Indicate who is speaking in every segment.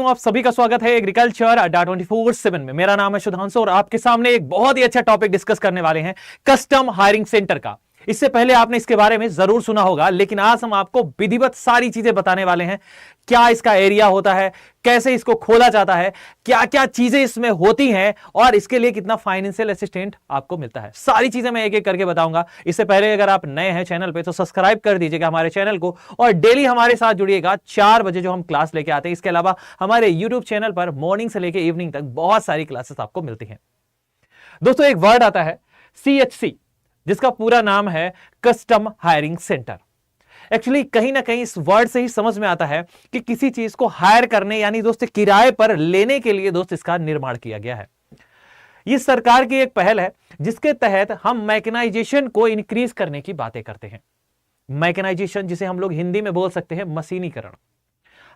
Speaker 1: आप सभी का स्वागत है एग्रीकल्चर अड्डा 24/7 में। मेरा नाम है सुधांशु और आपके सामने एक बहुत ही अच्छा टॉपिक डिस्कस करने वाले हैं, कस्टम हायरिंग सेंटर का। इससे पहले आपने इसके बारे में जरूर सुना होगा, लेकिन आज हम आपको विधिवत सारी चीजें बताने वाले हैं। क्या इसका एरिया होता है, कैसे इसको खोला जाता है, क्या क्या चीजें इसमें होती हैं और इसके लिए कितना फाइनेंशियल असिस्टेंट आपको मिलता है, सारी चीजें मैं एक एक करके बताऊंगा। इससे पहले अगर आप नए हैं चैनल पे तो सब्सक्राइब कर दीजिएगा हमारे चैनल को और डेली हमारे साथ जुड़िएगा 4 बजे जो हम क्लास लेके आते हैं। इसके अलावा हमारे यूट्यूब चैनल पर मॉर्निंग से लेकर इवनिंग तक बहुत सारी क्लासेस आपको मिलती हैं। दोस्तों, एक वर्ड आता है CHC, जिसका पूरा नाम है कस्टम हायरिंग सेंटर। एक्चुअली कहीं ना कहीं इस वर्ड से ही समझ में आता है कि किसी चीज को हायर करने यानी दोस्त किराए पर लेने के लिए दोस्त इसका निर्माण किया गया है। यह सरकार की एक पहल है जिसके तहत हम मैकेनाइजेशन को इंक्रीज करने की बातें करते हैं। मैकेनाइजेशन जिसे हम लोग हिंदी में बोल सकते हैं मशीनीकरण।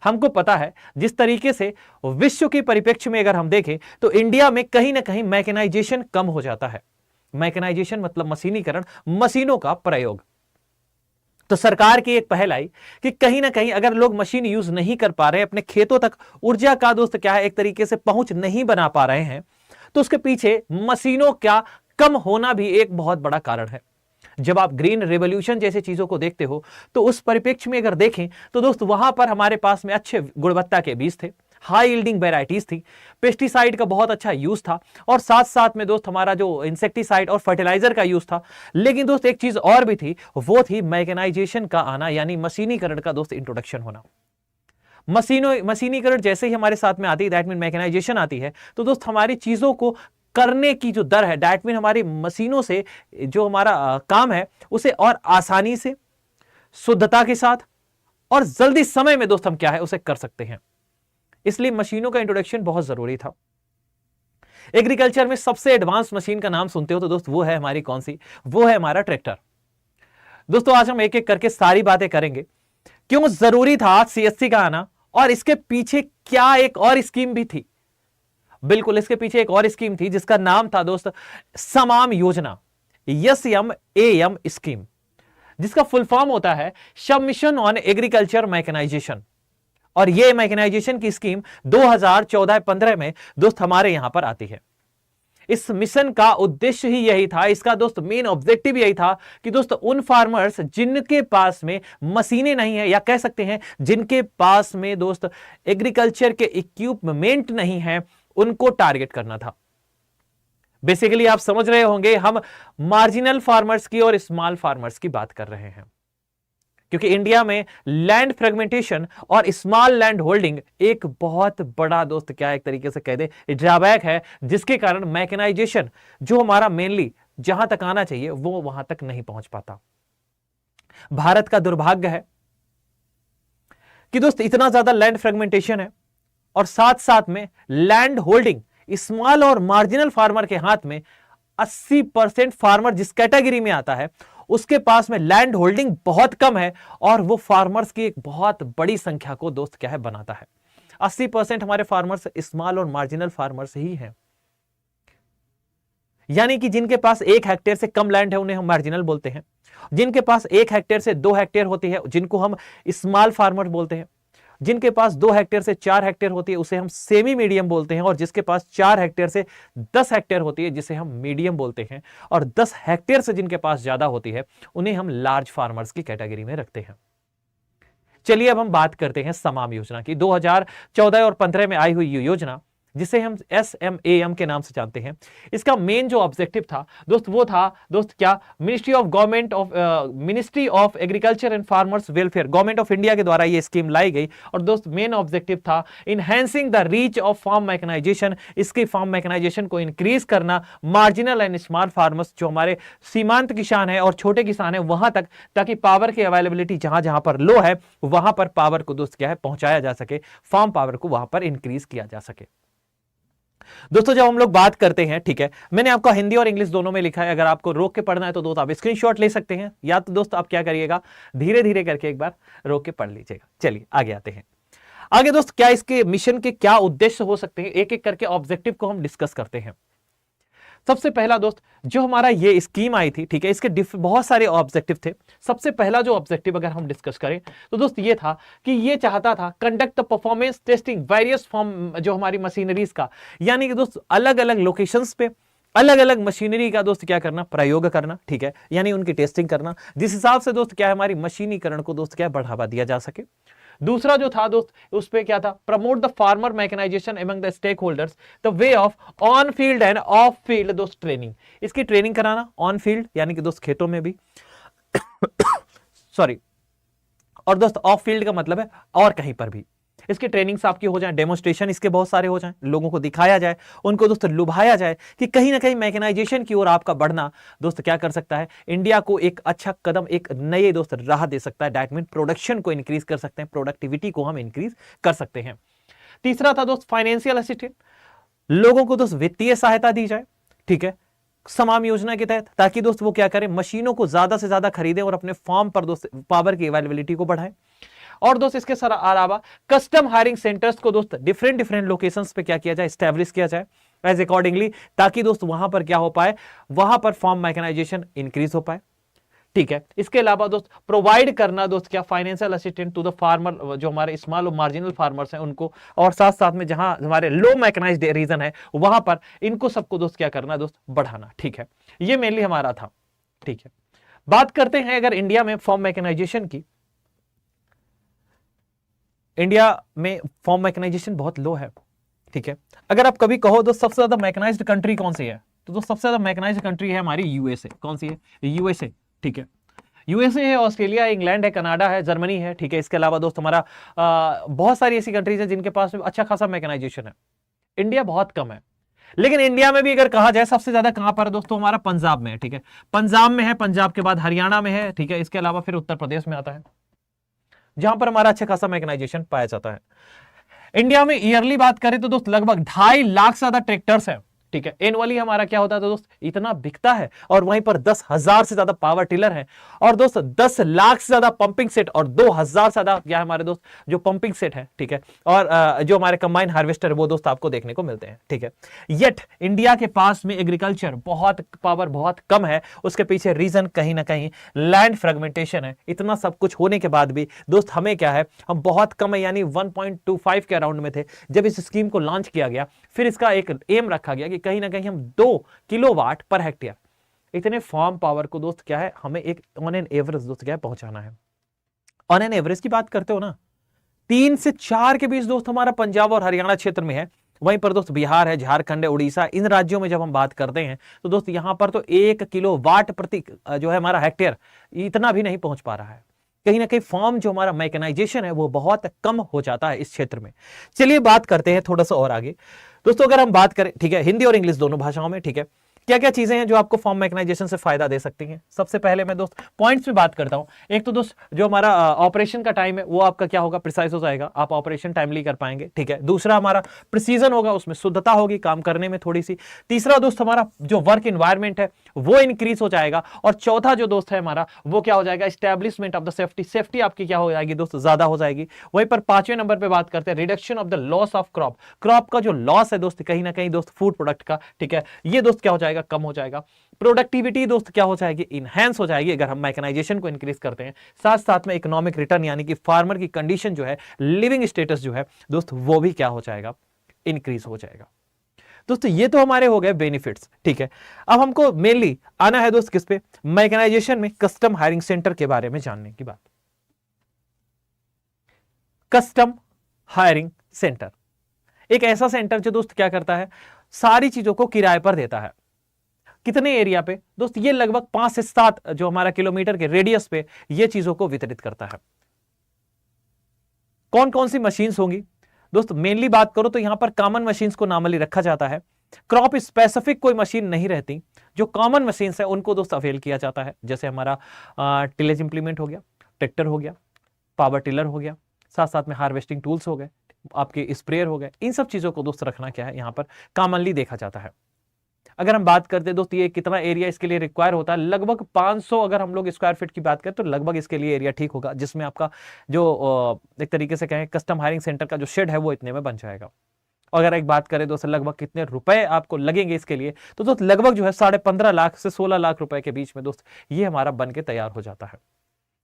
Speaker 1: हमको पता है जिस तरीके से विश्व के परिप्रेक्ष्य में अगर हम देखें तो इंडिया में कहीं ना कहीं मैकेनाइजेशन कम हो जाता है। मैकेनाइजेशन मतलब मशीनीकरण, मशीनों का प्रयोग। तो सरकार की एक पहल आई कि कहीं ना कहीं अगर लोग मशीन यूज नहीं कर पा रहे, अपने खेतों तक ऊर्जा का दोस्त क्या है एक तरीके से पहुंच नहीं बना पा रहे हैं, तो उसके पीछे मशीनों का कम होना भी एक बहुत बड़ा कारण है। जब आप ग्रीन रेवोल्यूशन जैसे चीजों को देखते हो तो उस परिप्रेक्ष्य में अगर देखें तो दोस्त वहां पर हमारे पास में अच्छे गुणवत्ता के बीज थे, हाई यील्डिंग वेराइटीज थी, पेस्टिसाइड का बहुत अच्छा यूज था और साथ साथ में दोस्त हमारा जो इंसेक्टिसाइड और फर्टिलाइजर का यूज था। लेकिन दोस्त एक चीज और भी थी, वो थी मैकेनाइजेशन का आना यानी मशीनीकरण का दोस्त इंट्रोडक्शन होना। मशीनीकरण जैसे ही हमारे साथ में आती है, दैट मीन मैकेनाइजेशन आती है, तो दोस्त हमारी चीजों को करने की जो दर है, दैट मीन हमारी मशीनों से जो हमारा काम है उसे और आसानी से, शुद्धता के साथ और जल्दी समय में दोस्त हम क्या है उसे कर सकते हैं। इसलिए मशीनों का इंट्रोडक्शन बहुत जरूरी था। एग्रीकल्चर में सबसे एडवांस मशीन का नाम सुनते हो तो दोस्त वो है हमारी कौन सी? वो है हमारा ट्रैक्टर। दोस्तों, आज हम एक एक करके सारी बातें करेंगे, क्यों जरूरी था CHC का आना और इसके पीछे क्या एक और स्कीम भी थी। बिल्कुल, इसके पीछे एक और स्कीम थी जिसका नाम था दोस्त समाम योजना, SMAM स्कीम, जिसका फुल फॉर्म होता है सबमिशन ऑन एग्रीकल्चर मैकेनाइजेशन। और यह मैकेनाइजेशन की स्कीम 2014-15 में दोस्त हमारे यहां पर आती है। इस मिशन का उद्देश्य ही यही था, इसका दोस्त मेन ऑब्जेक्टिव यही था कि दोस्त उन फार्मर्स जिनके पास में मशीनें नहीं है या कह सकते हैं जिनके पास में दोस्त एग्रीकल्चर के इक्विपमेंट नहीं है, उनको टारगेट करना था। बेसिकली आप समझ रहे होंगे हम मार्जिनल फार्मर्स की और स्मॉल फार्मर्स की बात कर रहे हैं, क्योंकि इंडिया में लैंड फ्रेगमेंटेशन और स्मॉल लैंड होल्डिंग एक बहुत बड़ा दोस्त क्या है एक तरीके से कह दे ड्रॉबैक है, जिसके कारण मैकेनाइजेशन जो हमारा मेनली जहां तक आना चाहिए वो वहां तक नहीं पहुंच पाता। भारत का दुर्भाग्य है कि दोस्त इतना ज्यादा लैंड फ्रेगमेंटेशन है और साथ साथ में लैंड होल्डिंग स्मॉल और मार्जिनल फार्मर के हाथ में 80% फार्मर जिस कैटेगरी में आता है उसके पास में लैंड होल्डिंग बहुत कम है और वो फार्मर्स की एक बहुत बड़ी संख्या को दोस्त क्या है बनाता है। 80% हमारे फार्मर्स स्मॉल और मार्जिनल फार्मर्स ही हैं, यानी कि जिनके पास 1 हेक्टेयर से कम लैंड है उन्हें हम मार्जिनल बोलते हैं, जिनके पास 1 हेक्टेयर से 2 हेक्टेयर होती है जिनको हम स्मॉल फार्मर बोलते हैं, जिनके पास 2 हेक्टेयर से 4 हेक्टेयर होती है उसे हम सेमी मीडियम बोलते हैं, और जिसके पास 4 हेक्टेयर से 10 हेक्टेयर होती है जिसे हम मीडियम बोलते हैं, और 10 हेक्टेयर से जिनके पास ज्यादा होती है उन्हें हम लार्ज फार्मर्स की कैटेगरी में रखते हैं। चलिए अब हम बात करते हैं समाम योजना की। 2014 और 15 में आई हुई ये योजना जिसे हम SMAM के नाम से जानते हैं, इसका मेन जो ऑब्जेक्टिव था दोस्त वो था दोस्त क्या, ministry of agriculture and farmers welfare, government of India के द्वारा ये स्कीम लाई गई। और दोस्त मेन ऑब्जेक्टिव था enhancing the reach of farm mechanization, इसकी फार्म मैकेनाइजेशन को इंक्रीज करना मार्जिनल एंड स्मॉल फार्मर्स जो हमारे सीमांत किसान है और छोटे किसान है वहां तक, ताकि पावर की अवेलेबिलिटी जहां जहां पर लो है वहां पर पावर को दोस्त क्या है पहुंचाया जा सके, फार्म पावर को वहां पर इंक्रीज किया जा सके। दोस्तों, जब हम लोग बात करते हैं, ठीक है, मैंने आपको हिंदी और इंग्लिश दोनों में लिखा है, अगर आपको रोक के पढ़ना है तो दोस्त आप स्क्रीनशॉट ले सकते हैं, या तो दोस्त आप क्या करिएगा धीरे धीरे करके एक बार रोक के पढ़ लीजिएगा। चलिए आगे आते हैं। आगे दोस्त क्या इसके मिशन के क्या उद्देश्य हो सकते हैं, एक एक करके ऑब्जेक्टिव को हम डिस्कस करते हैं। सबसे पहला दोस्त जो हमारा ये स्कीम आई थी, ठीक है, इसके बहुत सारे ऑब्जेक्टिव थे। सबसे पहला जो ऑब्जेक्टिव अगर हम डिस्कस करें तो दोस्त ये था कि ये चाहता था conduct the performance testing various form जो हमारी मशीनरीज का, यानी कि दोस्त अलग अलग लोकेशंस पे अलग अलग मशीनरी का दोस्त क्या करना, प्रयोग करना, ठीक है, यानी उनकी टेस्टिंग करना, जिस हिसाब से दोस्त क्या है हमारी मशीनीकरण को दोस्त क्या बढ़ावा दिया जा सके। दूसरा जो था दोस्त उस पे क्या था, promote the farmer mechanisation among the stakeholders, the way of on field and off field दोस्त ट्रेनिंग, इसकी ट्रेनिंग कराना ऑन फील्ड यानी कि दोस्त खेतों में भी सॉरी, और दोस्त ऑफ फील्ड का मतलब है और कहीं पर भी इसकी ट्रेनिंग्स आपकी हो जाए, डेमोन्स्ट्रेशन इसके बहुत सारे हो जाएं, लोगों को दिखाया जाए, उनको दोस्त लुभाया जाए कि कहीं ना कहीं मैकेनाइजेशन की ओर आपका बढ़ना दोस्त क्या कर सकता है, इंडिया को एक अच्छा कदम, एक नए दोस्त राह दे सकता है। दैट मीन प्रोडक्शन को इंक्रीज कर सकते हैं, प्रोडक्टिविटी को हम इंक्रीज कर सकते हैं। तीसरा था दोस्त फाइनेंशियल असिस्टेंट, लोगों को दोस्त वित्तीय सहायता दी जाए, ठीक है, समाम योजना के तहत, ताकि दोस्त वो क्या करें, मशीनों को ज्यादा से ज्यादा खरीदें और अपने फार्म पर दोस्त पावर की अवेलेबिलिटी को बढ़ाएं। और दोस्त इसके अलावा कस्टम हायरिंग सेंटर्स को दोस्त डिफरेंट डिफरेंट लोकेशंस पे क्या किया जाए, एस्टैब्लिश किया जाए एज अकॉर्डिंगली, ताकि दोस्त वहां पर क्या हो पाए, वहां पर फार्म मैकेनाइजेशन इंक्रीज हो पाए, ठीक है। इसके अलावा दोस्त प्रोवाइड करना दोस्त क्या, financial assistant to the farmer, जो हमारे स्मॉल और मार्जिनल फार्मर्स हैं उनको, और साथ साथ में जहां हमारे लो मैकेनाइज्ड रीजन है वहां पर इनको सबको दोस्त क्या करना, दोस्त बढ़ाना, ठीक है। ये मेनली हमारा था, ठीक है। बात करते हैं अगर इंडिया में फार्म मैकेनाइजेशन की, इंडिया में फार्म मैकेनाइजेशन बहुत लो है, ठीक है। अगर आप कभी कहो तो सबसे ज्यादा मैकेनाइज्ड कंट्री कौन सी है, तो सबसे ज्यादा मैकेनाइज्ड कंट्री है हमारी यूएसए। कौन सी है, यूएसए, ठीक है। यूएसए है, ऑस्ट्रेलिया है, इंग्लैंड है, कनाडा है, जर्मनी है, ठीक है। इसके अलावा दोस्त हमारा बहुत सारी ऐसी कंट्रीज है जिनके पास अच्छा खासा मैकेनाइजेशन है, इंडिया बहुत कम है। लेकिन इंडिया में भी अगर कहा जाए सबसे ज्यादा कहां पर दोस्तों, हमारा पंजाब में है, ठीक है, पंजाब में है, पंजाब के बाद हरियाणा में है, ठीक है। इसके अलावा फिर उत्तर प्रदेश में आता है जहां पर हमारा अच्छा खासा मैकेनाइजेशन पाया जाता है। इंडिया में ईयरली बात करें तो दोस्त लगभग 2.5 लाख से ज्यादा ट्रैक्टर्स है, ठीक है। एनुअली हमारा क्या होता है तो दोस्त इतना बिकता है, और वहीं पर 10,000 से ज्यादा पावर टिलर है, और दोस्त 10 लाख से ज्यादा पंपिंग सेट, और 2,000 से ज्यादा क्या है हमारे दोस्त जो पंपिंग सेट है, ठीक है। और जो हमारे कंबाइन हार्वेस्टर है वो दोस्त आपको देखने को मिलते हैं, ठीक है। येट इंडिया के पास में एग्रीकल्चर बहुत पावर बहुत कम है, उसके पीछे रीजन कहीं ना कहीं लैंड फ्रेगमेंटेशन है। इतना सब कुछ होने के बाद भी दोस्त हमें क्या है, हम बहुत कम है, यानी 1.25 के अराउंड में थे जब इस स्कीम को लॉन्च किया गया। फिर इसका एक एम रखा गया कि कहीं ना कहीं हम 2 किलोवाट पर हेक्टेयर इतने फार्म पावर को दोस्त क्या है, हमें एक ऑन एन एवरेज दोस्त क्या है पहुंचाना है। ऑन एन एवरेज की बात करते हो ना, 3 से 4 के बीच दोस्त हमारा पंजाब और हरियाणा क्षेत्र में है, वहीं पर दोस्त बिहार है, झारखंड है, उड़ीसा, इन राज्यों में जब हम बात करते हैं तो दोस्त यहां पर तो 1 किलोवाट प्रति जो है हमारा हेक्टेयर इतना भी नहीं पहुंच पा रहा है। कहीं ना कहीं फार्म जो हमारा मैकेनाइजेशन है वो बहुत कम हो जाता है इस क्षेत्र में। चलिए बात करते हैं थोड़ा सा और आगे दोस्तों, अगर हम बात करें, ठीक है, हिंदी और इंग्लिश दोनों भाषाओं में, ठीक है, क्या क्या चीजें हैं जो आपको फार्म मैकेनाइजेशन से फायदा दे सकती हैं। सबसे पहले मैं दोस्त पॉइंट्स में बात करता हूं। एक तो दोस्त जो हमारा ऑपरेशन का टाइम है वो आपका क्या होगा, प्रिसाइज हो जाएगा, आप ऑपरेशन टाइमली कर पाएंगे, ठीक है। दूसरा हमारा प्रिसीजन होगा, उसमें शुद्धता होगी काम करने में थोड़ी सी। तीसरा दोस्त हमारा जो वर्क एनवायरमेंट है वो इंक्रीज हो जाएगा। और चौथा जो दोस्त है हमारा वो क्या हो जाएगा, establishment of the safety, safety आपकी क्या हो जाएगी दोस्त, ज्यादा हो जाएगी। वहीं पर 5वें नंबर पे बात करते हैं reduction of the loss of crop, crop का जो लॉस है दोस्त कहीं ना कहीं दोस्त फूड प्रोडक्ट का, ठीक है, ये दोस्त क्या हो जाएगा, कम हो जाएगा। प्रोडक्टिविटी दोस्त क्या हो जाएगी, इनहैंस हो जाएगी अगर हम मैकेनाइजेशन को इंक्रीज करते हैं। साथ साथ में इकोनॉमिक रिटर्न यानी कि फार्मर की कंडीशन जो है, लिविंग स्टेटस जो है दोस्त वो भी क्या हो जाएगा, इंक्रीज हो जाएगा। दोस्तों ये तो हमारे हो गए बेनिफिट्स, ठीक है। अब हमको मेनली आना है दोस्त किस पे, मैकेनाइजेशन में कस्टम हायरिंग सेंटर के बारे में जानने की बात। कस्टम हायरिंग सेंटर एक ऐसा सेंटर जो दोस्त क्या करता है, सारी चीजों को किराए पर देता है। कितने एरिया पे दोस्त, ये लगभग 5 से 7 जो हमारा किलोमीटर के रेडियस पे ये चीजों को वितरित करता है। कौन कौन सी मशीन्स होंगी दोस्त, मेनली बात करो तो यहां पर कॉमन मशीन्स को नॉर्मली रखा जाता है। क्रॉप स्पेसिफिक कोई मशीन नहीं रहती, जो कॉमन मशीन्स है उनको दोस्त अवेल किया जाता है। जैसे हमारा टिलेज इंप्लीमेंट हो गया, ट्रैक्टर हो गया, पावर टिलर हो गया, साथ साथ में हार्वेस्टिंग टूल्स हो गए, आपके स्प्रेयर हो गए, इन सब चीजों को दोस्त रखना क्या है, यहां पर कॉमनली देखा जाता है। अगर हम बात करते हैं दोस्त ये कितना एरिया इसके लिए रिक्वायर होता है, लगभग 500 अगर हम लोग स्क्वायर फीट की बात करें तो लगभग इसके लिए एरिया ठीक होगा, जिसमें आपका जो एक तरीके से कहें कस्टम हायरिंग सेंटर का जो शेड है वो इतने में बन जाएगा। अगर एक बात करें दोस्तों लगभग कितने रुपए आपको लगेंगे इसके लिए, तो दोस्त लगभग जो है 15.5 लाख से 16 लाख रुपए के बीच में दोस्त ये हमारा बन के तैयार हो जाता है।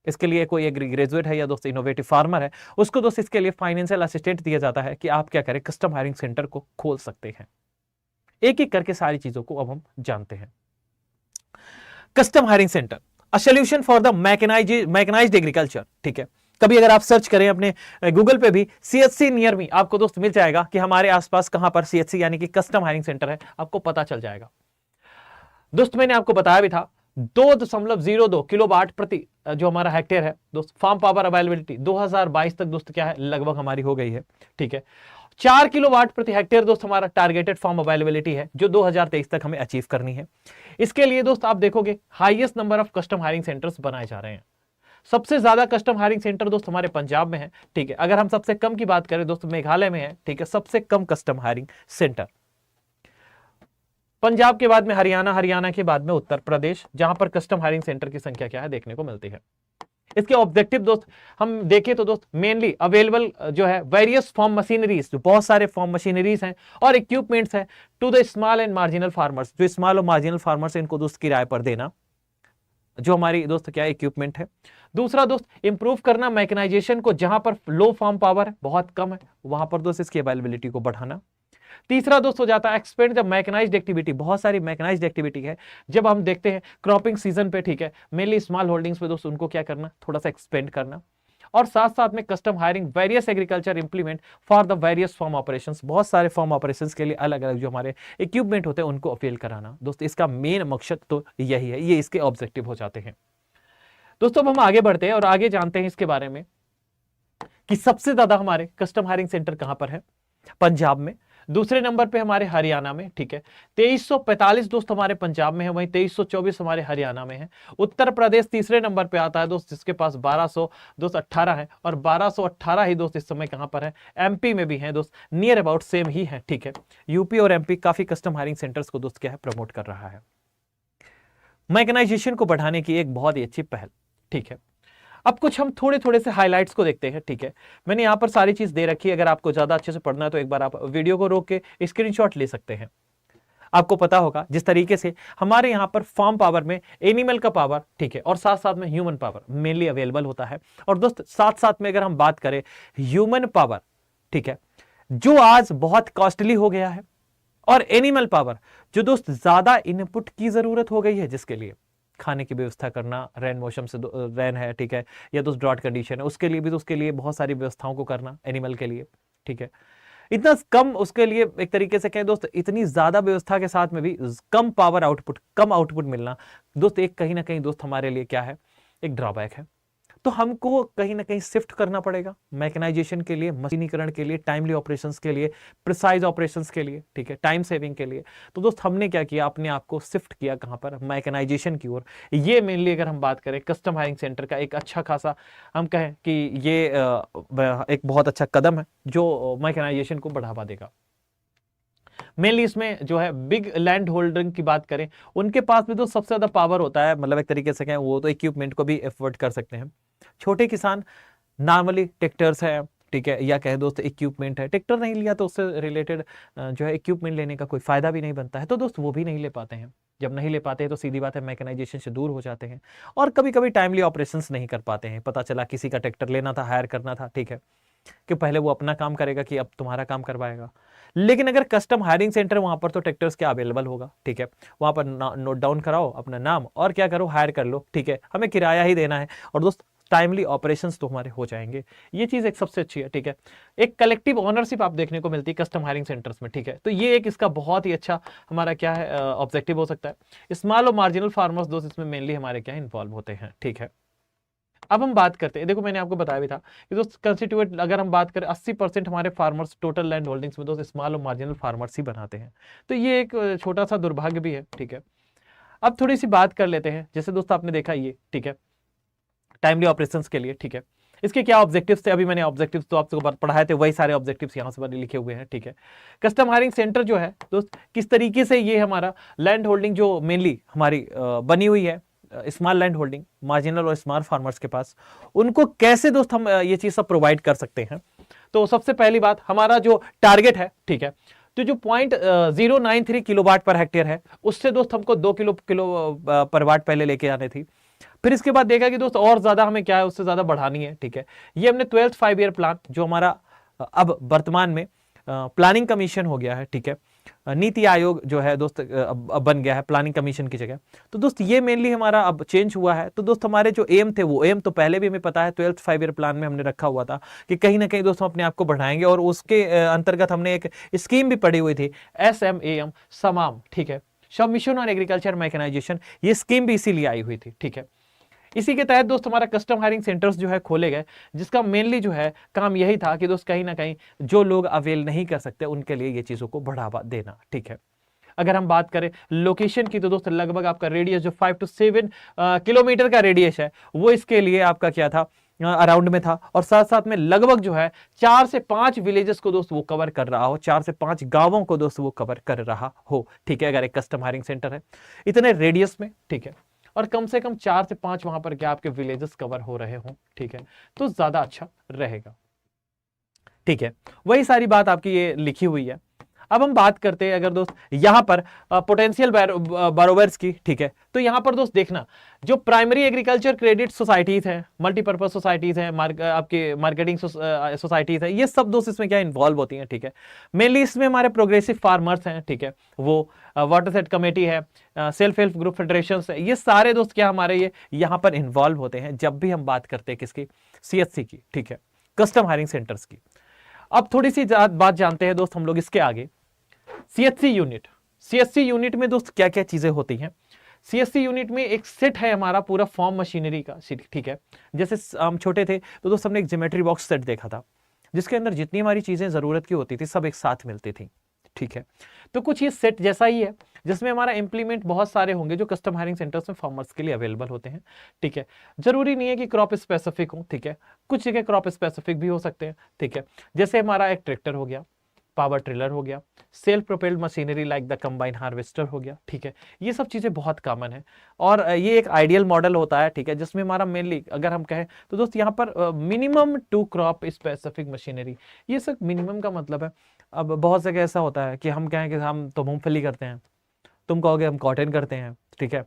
Speaker 1: इसके लिए कोई एक ग्रेजुएट है या दोस्त इनोवेटिव फार्मर है, उसको दोस्त इसके लिए फाइनेंशियल असिस्टेंट दिया जाता है कि आप क्या करें, कस्टम हायरिंग सेंटर को खोल सकते हैं। एक एक करके सारी चीजों को अब हम जानते हैं। Custom hiring centre, a solution for the mechanised agriculture. ठीक है, कभी अगर आप सर्च करें अपने गूगल पे भी सीएचसी नियर मी, आपको दोस्त मिल जाएगा कि हमारे आसपास कहां पर सीएचसी यानी कि कस्टम हायरिंग सेंटर है, आपको पता चल जाएगा। दोस्त मैंने आपको बताया भी था 2.02 किलोवाट प्रति जो हमारा हेक्टेयर है दोस्त, फार्म पावर अवेलेबिलिटी 2022 तक दोस्त क्या है, लगभग हमारी हो गई है। ठीक है, 4 किलोवाट प्रति हेक्टेयर दोस्त हमारा टारगेटेड फार्म अवेलेबिलिटी है जो 2023 तक हमें अचीव करनी है। इसके लिए दोस्त आप देखोगे highest number of custom hiring centres बनाए जा रहे हैं। सबसे ज्यादा कस्टम हायरिंग सेंटर दोस्त हमारे पंजाब में है। ठीक है, अगर हम सबसे कम की बात करें दोस्त मेघालय में है। ठीक है, सबसे कम कस्टम हायरिंग सेंटर पंजाब के बाद में हरियाणा, हरियाणा के बाद में उत्तर प्रदेश, जहां पर कस्टम हायरिंग सेंटर की संख्या क्या है देखने को मिलती है। इसके ऑब्जेक्टिव दोस्त हम देखें तो दोस्त मेनली अवेलेबल जो है वेरियस फार्म मशीनरीज, जो बहुत सारे फार्म मशीनरीज हैं और इक्विपमेंट्स हैं to the small and marginal farmers, जो स्मॉल और मार्जिनल फार्मर्स इनको दोस्त किराए पर देना, जो हमारी दोस्त क्या इक्विपमेंट है। दूसरा दोस्त इंप्रूव करना मैकेनाइजेशन को, जहां पर लो फार्म पावर है, बहुत कम है, वहां पर दोस्त इसकी अवेलेबिलिटी को बढ़ाना। तीसरा दोस्त हो जाता है एक्सपेंड द मैकेनाइज्ड एक्टिविटी, बहुत सारी मैकेनाइज्ड एक्टिविटी है जब हम देखते हैं क्रॉपिंग सीजन पे। ठीक है, मेनली स्मॉल होल्डिंग्स पे दोस्त उनको क्या करना, थोड़ा सा एक्सपेंड करना। और साथ साथ में custom hiring various agriculture implement for the various farm operations, बहुत सारे फार्म ऑपरेशंस के लिए अलग अलग जो हमारे इक्विपमेंट होते हैं उनको अपील कराना। दोस्त इसका मेन मकसद तो यही है, ये इसके ऑब्जेक्टिव हो जाते हैं। दोस्तों अब हम आगे बढ़ते हैं और आगे जानते हैं इसके बारे में कि सबसे ज्यादा हमारे कस्टम हायरिंग सेंटर कहां पर है। पंजाब में, दूसरे नंबर पे हमारे हरियाणा में। ठीक है, 2345 दोस्त हमारे पंजाब में है, वहीं 2324 हमारे हरियाणा में है। उत्तर प्रदेश तीसरे नंबर पे आता है दोस्त, जिसके पास 1218 है और 1218 ही दोस्त इस समय कहां पर है, एमपी में भी है दोस्त, नियर अबाउट सेम ही है। ठीक है, यूपी और एमपी काफी कस्टम हायरिंग सेंटर्स को दोस्त क्या है, प्रमोट कर रहा है। मैकेनाइजेशन को बढ़ाने की एक बहुत ही अच्छी पहल। ठीक है, अब कुछ हम थोड़े थोड़े से हाइलाइट्स को देखते हैं। ठीक है, मैंने यहां पर सारी चीज दे रखी है, अगर आपको ज्यादा अच्छे से पढ़ना है तो एक बार आप वीडियो को रोक के स्क्रीनशॉट ले सकते हैं। आपको पता होगा जिस तरीके से हमारे यहां पर फार्म पावर में एनिमल का पावर, ठीक है, और साथ साथ में ह्यूमन पावर मेनली अवेलेबल होता है। और दोस्त साथ साथ में अगर हम बात करें ह्यूमन पावर, ठीक है, जो आज बहुत कॉस्टली हो गया है, और एनिमल पावर जो दोस्त ज्यादा इनपुट की जरूरत हो गई है, जिसके लिए खाने की व्यवस्था करना, रैन मौसम से रैन है, ठीक है, या दोस्त ड्रॉट कंडीशन है, उसके लिए भी, तो उसके लिए बहुत सारी व्यवस्थाओं को करना एनिमल के लिए। ठीक है, इतना कम उसके लिए एक तरीके से कहें दोस्त, इतनी ज्यादा व्यवस्था के साथ में भी कम पावर आउटपुट, कम आउटपुट मिलना दोस्त एक कहीं ना कहीं दोस्त हमारे लिए क्या है, एक ड्रॉबैक है। तो हमको कहीं ना कहीं शिफ्ट करना पड़ेगा मैकेनाइजेशन के लिए, मशीनीकरण के लिए, टाइमली ऑपरेशंस के लिए, प्रिसाइज ऑपरेशंस के लिए, ठीक है, टाइम सेविंग के लिए। तो दोस्त हमने क्या किया, अपने आप को शिफ्ट किया कहां पर, मैकेनाइजेशन की ओर। ये मेनली अगर हम बात करें कस्टम हायरिंग सेंटर का एक अच्छा खासा, हम कहें कि ये एक बहुत अच्छा कदम है जो मैकेनाइजेशन को बढ़ावा देगा। मेनली इसमें जो है बिग लैंड होल्डर की बात करें, उनके पास भी तो सबसे ज्यादा पावर होता है, मतलब एक तरीके से कहें वो तो इक्विपमेंट को भी एफोर्ड कर सकते हैं। छोटे किसान नॉर्मली ट्रैक्टर्स है, ठीक है, या कहे दोस्त इक्विपमेंट है, ट्रैक्टर नहीं लिया तो उससे रिलेटेड जो है इक्विपमेंट लेने का कोई फायदा भी नहीं बनता है, तो दोस्त वो भी नहीं ले पाते हैं। जब नहीं ले पाते हैं तो सीधी बात है मैकेनाइजेशन से दूर हो जाते हैं, और कभी कभी टाइमली ऑपरेशंस नहीं कर पाते हैं। पता चला किसी का ट्रैक्टर लेना था, हायर करना था, ठीक है, कि पहले वो अपना काम करेगा कि अब तुम्हारा काम करवाएगा। लेकिन अगर कस्टम हायरिंग सेंटर, वहां पर तो ट्रैक्टर्स क्या अवेलेबल होगा, ठीक है, वहां पर नोट डाउन कराओ अपना नाम और क्या करो, हायर कर लो, ठीक है, हमें किराया ही देना है, और दोस्त टाइमली ऑपरेशंस तो हमारे हो जाएंगे। ये चीज एक सबसे अच्छी है। ठीक है, एक कलेक्टिव ओनरशिप आप देखने को मिलती है कस्टम हायरिंग सेंटर्स में। ठीक है, तो ये एक इसका बहुत ही अच्छा हमारा क्या है ऑब्जेक्टिव हो सकता है। स्मॉल और मार्जिनल फार्मर्स दोस्त इसमें मेनली हमारे क्या इन्वॉल्व होते हैं। ठीक है, अब हम बात करते हैं, देखो मैंने आपको बताया भी था कि दोस्त कंस्टिट्यूएंट अगर हम बात करें 80% हमारे फार्मर्स टोटल लैंड होल्डिंग्स में दोस्त स्मॉल और मार्जिनल फार्मर्स ही बनाते हैं। तो ये एक छोटा सा दुर्भाग्य भी है। ठीक है, अब थोड़ी सी बात कर लेते हैं, जैसे दोस्त आपने देखा ये, ठीक है, टाइमली ऑपरेशंस के लिए। ठीक है, इसके क्या ऑब्जेक्टिव्स थे, अभी मैंने ऑब्जेक्टिव्स तो आपको पढ़ाए थे, वही सारे ऑब्जेक्टिव्स यहाँ से लिखे हुए हैं। ठीक है, कस्टम हायरिंग सेंटर जो है दोस्त, किस तरीके से ये हमारा लैंड होल्डिंग जो मेनली हमारी बनी हुई है, स्मॉल लैंड होल्डिंग, मार्जिनल और स्मॉल फार्मर्स के पास, उनको कैसे दोस्त हम ये चीज सब प्रोवाइड कर सकते हैं। तो सबसे पहली बात, हमारा जो टारगेट है, ठीक है, तो जो 0.093 किलोवाट पर हेक्टेयर है, उससे दोस्त हमको 2 किलो पर वाट पहले लेके आने थी। फिर इसके बाद देखा कि दोस्त और ज्यादा हमें क्या है, उससे ज्यादा बढ़ानी है, ठीक है। ये हमने 12th 5 ईयर प्लान जो हमारा अब वर्तमान में प्लानिंग कमीशन हो गया है, ठीक है, नीति आयोग जो है दोस्त अब बन गया है प्लानिंग कमीशन की जगह। तो दोस्त ये मेनली हमारा अब चेंज हुआ है। तो दोस्त हमारे जो एम थे, वो एम तो पहले भी हमें पता है 12th 5 ईयर प्लान में हमने रखा हुआ था कि कहीं ना कहीं दोस्त हम अपने आप को बढ़ाएंगे, और उसके अंतर्गत हमने एक स्कीम भी पड़ी हुई थी, SMAM समाम, ठीक है, मिशन ऑन एग्रीकल्चर मैकेनाइजेशन। ये स्कीम भी इसीलिए आई हुई थी, ठीक है। इसी के तहत दोस्त हमारा कस्टम हायरिंग सेंटर्स जो है खोले गए, जिसका मेनली जो है काम यही था कि दोस्त कहीं ना कहीं जो लोग अवेल नहीं कर सकते उनके लिए ये चीजों को बढ़ावा देना, ठीक है। अगर हम बात करें लोकेशन की, तो दोस्त लगभग आपका रेडियस जो 5 to 7 किलोमीटर का रेडियस है, वो इसके लिए आपका क्या था, अराउंड में था। और साथ साथ में लगभग जो है 4 से 5 विलेजेस को दोस्त वो कवर कर रहा हो, 4 से 5 गांवों को दोस्त वो कवर कर रहा हो, ठीक है, अगर एक कस्टम हायरिंग सेंटर है इतने रेडियस में, ठीक है, और कम से कम 4 से 5 वहां पर क्या आपके विलेजेस कवर हो रहे हों, ठीक है, तो ज्यादा अच्छा रहेगा, ठीक है। वही सारी बात आपकी ये लिखी हुई है। अब हम बात करते हैं अगर दोस्त यहां पर पोटेंशियल बोरोवर्स की, ठीक है, तो यहां पर दोस्त देखना जो प्राइमरी एग्रीकल्चर क्रेडिट सोसाइटीज हैं, मल्टीपर्पज सोसाइटीज हैं, आपके मार्केटिंग सोसाइटीज हैं, ये सब दोस्त इसमें क्या इन्वॉल्व होती हैं, ठीक है। मेनली इसमें हमारे प्रोग्रेसिव फार्मर्स हैं, ठीक है, वो वाटर सेट कमेटी है, सेल्फ हेल्प ग्रुप फेडरेशन है, ये सारे दोस्त क्या हमारे ये यहाँ पर इन्वॉल्व होते हैं जब भी हम बात करते हैं किसकी, CHC की, ठीक है, कस्टम हायरिंग सेंटर्स की। अब थोड़ी सी बात जानते हैं दोस्त हम लोग इसके आगे। CHC यूनिट में दोस्त क्या क्या चीजें होती हैं। CHC यूनिट में एक सेट है हमारा पूरा फॉर्म मशीनरी का, ठीक है। जैसे हम छोटे थे तो दोस्त हमने एक ज्योमेट्री बॉक्स सेट देखा था, जिसके अंदर जितनी हमारी चीजें जरूरत की होती थी सब एक साथ मिलती थी, ठीक है। तो कुछ ये सेट जैसा ही है, जिसमें हमारा इंप्लीमेंट बहुत सारे होंगे जो कस्टम हायरिंग सेंटर्स में फार्मर्स के लिए अवेलेबल होते हैं, ठीक है। जरूरी नहीं है कि क्रॉप स्पेसिफिक हो, ठीक है, कुछ जगह क्रॉप स्पेसिफिक भी हो सकते हैं, ठीक है। जैसे हमारा एक ट्रैक्टर हो गया, पावर ट्रिलर हो गया, self propelled machinery like the combine harvester हो गया, ठीक है। ये सब चीजें बहुत कॉमन है, और ये एक आइडियल मॉडल होता है, ठीक है, जिसमें हमारा मेनली अगर हम कहें तो दोस्त यहाँ पर मिनिमम 2 क्रॉप स्पेसिफिक मशीनरी, ये सब मिनिमम का मतलब है। अब बहुत जगह ऐसा होता है कि हम कहें कि हम तो मूंगफली करते हैं, तुम कहोगे हम कॉटन करते हैं, ठीक है,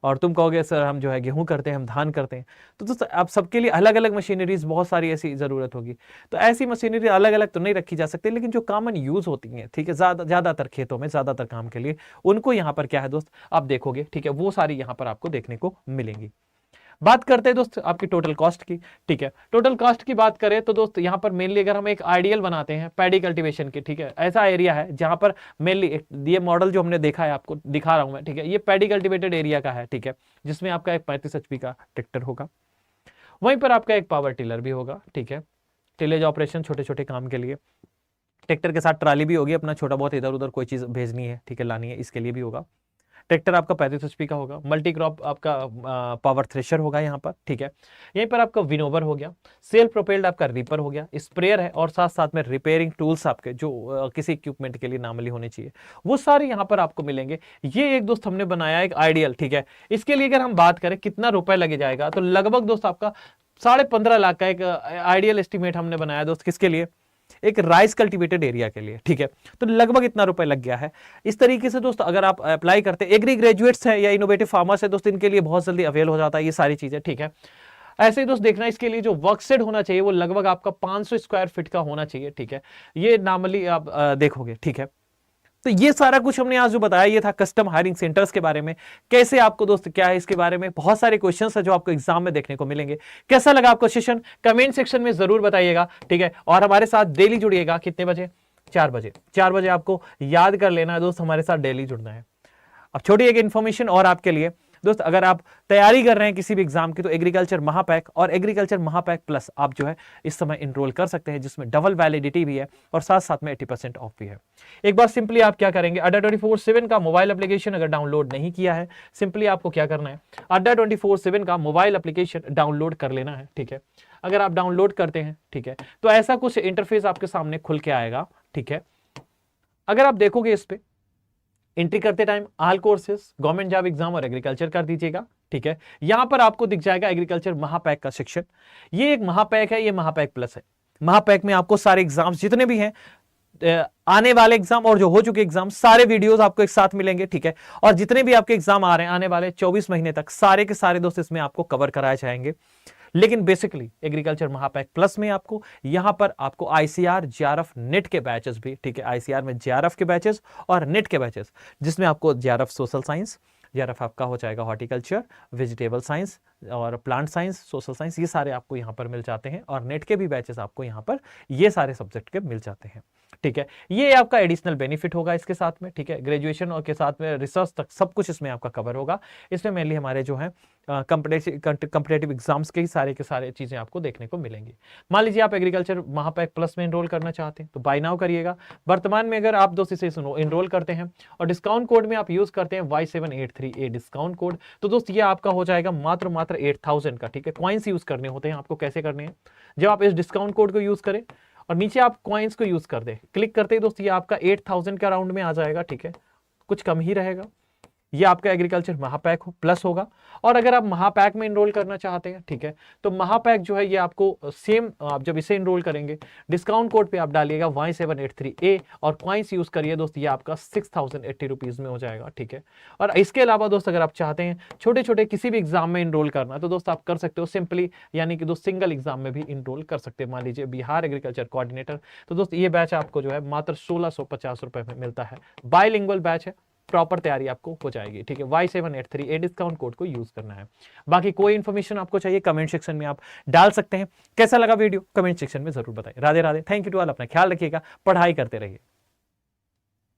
Speaker 1: और तुम कहोगे सर हम जो है गेहूं करते हैं, हम धान करते हैं। तो दोस्तों आप सबके लिए अलग अलग मशीनरीज बहुत सारी ऐसी जरूरत होगी, तो ऐसी मशीनरी अलग अलग तो नहीं रखी जा सकती, लेकिन जो कॉमन यूज होती हैं, ठीक है, ज्यादातर खेतों में ज्यादातर काम के लिए, उनको यहाँ पर क्या है दोस्त आप देखोगे, ठीक है, वो सारी यहाँ पर आपको देखने को मिलेंगी। बात करते हैं दोस्त आपकी टोटल कॉस्ट की, ठीक है। टोटल कॉस्ट की बात करें तो दोस्त यहाँ पर मेनली अगर हम एक आइडियल बनाते हैं पैडी कल्टीवेशन की, ठीक है, ऐसा एरिया है जहां पर मेनली ये मॉडल जो हमने देखा है आपको दिखा रहा हूं मैं, ठीक है, ये पैडी कल्टिवेटेड एरिया का है, ठीक है, जिसमें आपका एक 35 HP का ट्रैक्टर होगा, वहीं पर आपका एक पावर टिलर भी होगा, ठीक है, टिलेज ऑपरेशन छोटे छोटे काम के लिए, ट्रैक्टर के साथ ट्राली भी होगी, अपना छोटा बहुत इधर उधर कोई चीज भेजनी है, ठीक है, लानी है, इसके लिए भी होगा। ट्रैक्टर आपका 35 HP का होगा, मल्टी क्रॉप आपका पावर थ्रेशर होगा यहाँ पर, ठीक है। यहीं पर आपका विनोवर हो गया, सेल्फ प्रोपेल्ड आपका रीपर हो गया, स्प्रेयर है, और साथ साथ में रिपेयरिंग टूल्स आपके जो किसी इक्विपमेंट के लिए नॉर्मली होने चाहिए, वो सारे यहाँ पर आपको मिलेंगे। ये एक दोस्त हमने बनाया एक आइडियल, ठीक है। इसके लिए अगर हम बात करें कितना रुपए लगे जाएगा, तो लगभग दोस्त आपका 15.5 लाख का एक आइडियल एस्टिमेट हमने बनाया दोस्त, किसके लिए, एक राइस कल्टीवेटेड एरिया के लिए, ठीक है। तो लगभग इतना रुपए लग गया है। इस तरीके से दोस्त अगर आप अप्लाई करते हैं, एग्री ग्रेजुएट्स हैं या इनोवेटिव फार्मर्स है दोस्त, इनके लिए बहुत जल्दी अवेल हो जाता है ये सारी चीजें, ठीक है। ऐसे ही दोस्त देखना इसके लिए जो वर्कशेड होना चाहिए वो लगभग आपका 500 स्क्वायर फीट का होना चाहिए, ठीक है। ये नॉर्मली आप देखोगे, ठीक है। तो ये सारा कुछ हमने आज जो बताया ये था कस्टम हायरिंग सेंटर्स के बारे में, कैसे आपको दोस्त क्या है इसके बारे में बहुत सारे क्वेश्चंस है जो आपको एग्जाम में देखने को मिलेंगे। कैसा लगा आपको सेशन कमेंट सेक्शन में जरूर बताइएगा, ठीक है। और हमारे साथ डेली जुड़िएगा, कितने बजे, 4 बजे, 4 बजे आपको याद कर लेना है दोस्त, हमारे साथ डेली जुड़ना है। अब छोटी एक इन्फॉर्मेशन और आपके लिए दोस्त, अगर आप तैयारी कर रहे हैं किसी भी एग्जाम की तो एग्रीकल्चर महापैक और एग्रीकल्चर महापैक प्लस आप जो है इस समय इनरोल कर सकते हैं, जिसमें डबल वैलिडिटी भी है और साथ साथ में 80% ऑफ भी है। एक बार सिंपली आप क्या करेंगे, अड्डा 24/7 का मोबाइल एप्लीकेशन अगर डाउनलोड नहीं किया है, सिंपली आपको क्या करना है, अड्डा 24/7 का मोबाइल एप्लीकेशन डाउनलोड कर लेना है, ठीक है। अगर आप डाउनलोड करते हैं, ठीक है, तो ऐसा कुछ इंटरफेस आपके सामने खुल के आएगा, ठीक है। अगर आप देखोगे इस पे एंट्री करते time all courses, government job exam और एग्रीकल्चर कर दीजिएगा, ठीक है। यहां पर आपको दिख जाएगा एग्रीकल्चर महापैक का सेक्शन। ये एक महापैक है, ये महापैक प्लस है। महापैक में आपको सारे एग्जाम्स जितने भी हैं, आने वाले एग्जाम और जो हो चुके एग्जाम, सारे वीडियोस आपको एक साथ मिलेंगे, ठीक है। और जितने भी आपके एग्जाम आ रहे हैं आने वाले 24 महीने तक, सारे के सारे दोस्त इसमें आपको कवर कराए जाएंगे। लेकिन बेसिकली एग्रीकल्चर महापैक प्लस में आपको यहां पर आपको आईसीआर, जेआरएफ, नेट के बैचेस भी, ठीक है, आईसीआर में जेआरएफ के बैचेस और नेट के बैचेस, जिसमें आपको जेआरएफ सोशल साइंस, जेआरएफ आपका हो जाएगा हॉर्टिकल्चर, वेजिटेबल साइंस और प्लांट साइंस, सोशल साइंस, ये सारे आपको यहाँ पर मिल जाते हैं। और नेट के भी बैचेस आपको यहाँ पर ये सारे सब्जेक्ट के मिल जाते हैं, ठीक है। ये आपका एडिशनल बेनिफिट होगा इसके साथ में, ठीक है। ग्रेजुएशन और के साथ में रिसर्च तक सब कुछ इसमें आपका कवर होगा। इसमें मेनली हमारे जो है कंपिटेटिव एग्जाम्स के ही सारे के सारे चीजें आपको देखने को मिलेंगी। मान लीजिए आप एग्रीकल्चर महापैक प्लस में एनरोल करना चाहते हैं तो बाय नाउ करिएगा। वर्तमान में अगर आप दोस्त इसे एनरोल करते हैं और डिस्काउंट कोड में आप यूज करते हैं Y783A डिस्काउंट कोड, तो दोस्त ये आपका हो जाएगा मात्र 8000 का, ठीक है। कॉइन्स यूज करने होते हैं आपको। कैसे करने हैं? जब आप इस डिस्काउंट कोड को यूज करें और नीचे आप कॉइन्स को यूज कर दे, क्लिक करते ही दोस्त ये आपका 8000 के अराउंड में आ जाएगा, ठीक है। कुछ कम ही रहेगा। ये आपका एग्रीकल्चर महापैक प्लस होगा। और अगर आप महापैक में एनरोल करना चाहते हैं, ठीक है, तो महापैक जो है ये आपको सेम, आप जब इसे एनरोल करेंगे डिस्काउंट कोड पे आप डालिएगा Y783A और कॉइन्स यूज करिए दोस्त, ये आपका 6080 रुपीज में हो जाएगा, ठीक है। और इसके अलावा दोस्त अगर आप चाहते हैं छोटे छोटे किसी भी एग्जाम में एनरोल करना तो दोस्त आप कर सकते हो सिंपली, यानी कि दोस्त सिंगल एग्जाम में भी एनरोल कर सकते हैं। मान लीजिए बिहार एग्रीकल्चर कोऑर्डिनेटर, तो दोस्त ये बैच आपको जो है मात्र 1650 रुपए में मिलता है। बायलिंगुअल बैच है, प्रॉपर तैयारी आपको हो जाएगी, ठीक है। Y783A डिस्काउंट कोड को यूज करना है। बाकी कोई इंफॉर्मेशन आपको चाहिए कमेंट सेक्शन में आप डाल सकते हैं। कैसा लगा वीडियो कमेंट सेक्शन में जरूर बताएं। Radhe Radhe, thank you to all, अपना ख्याल रखिएगा, पढ़ाई करते रहिए।